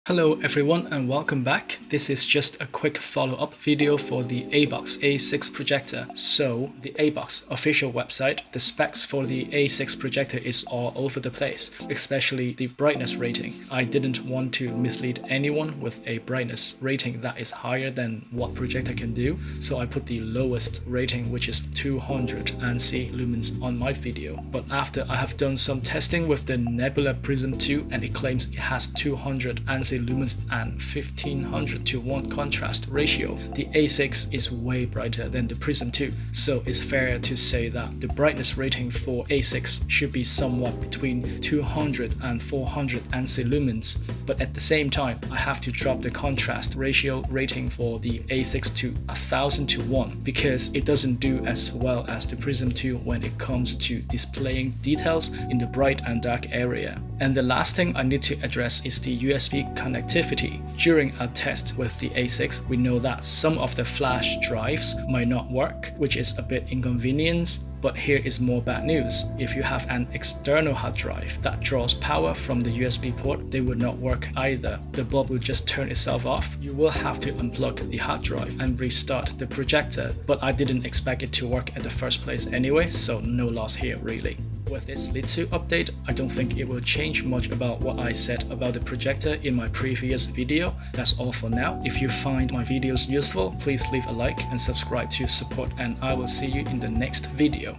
Hello everyone and welcome back. This is just a quick follow-up video for the ABOX A6 projector. So the ABOX official website, the specs for the A6 projector is all over the place, especially the brightness rating. I didn't want to mislead anyone with a brightness rating that is higher than what projector can do, so I put the lowest rating, which is 200 ANSI lumens on my video. But after I have done some testing with the Nebula Prism 2 and it claims it has 200 ANSI lumens and 1500:1 contrast ratio, the A6 is way brighter than the Prism 2, so it's fair to say that the brightness rating for A6 should be somewhat between 200 and 400 ANSI lumens. But at the same time, I have to drop the contrast ratio rating for the A6 to 1000:1 because it doesn't do as well as the Prism 2 when it comes to displaying details in the bright and dark area. And the last thing I need to address is the USB connectivity. During our test with the A6, we know that some of the flash drives might not work, which is a bit inconvenient. But here is more bad news. If you have an external hard drive that draws power from the USB port, they would not work either. The bulb will just turn itself off. You will have to unplug the hard drive and restart the projector, but I didn't expect it to work at the first place anyway, so no loss here really. With this little update, I don't think it will change much about what I said about the projector in my previous video. That's all for now. If you find my videos useful, please leave a like and subscribe to support, and I will see you in the next video.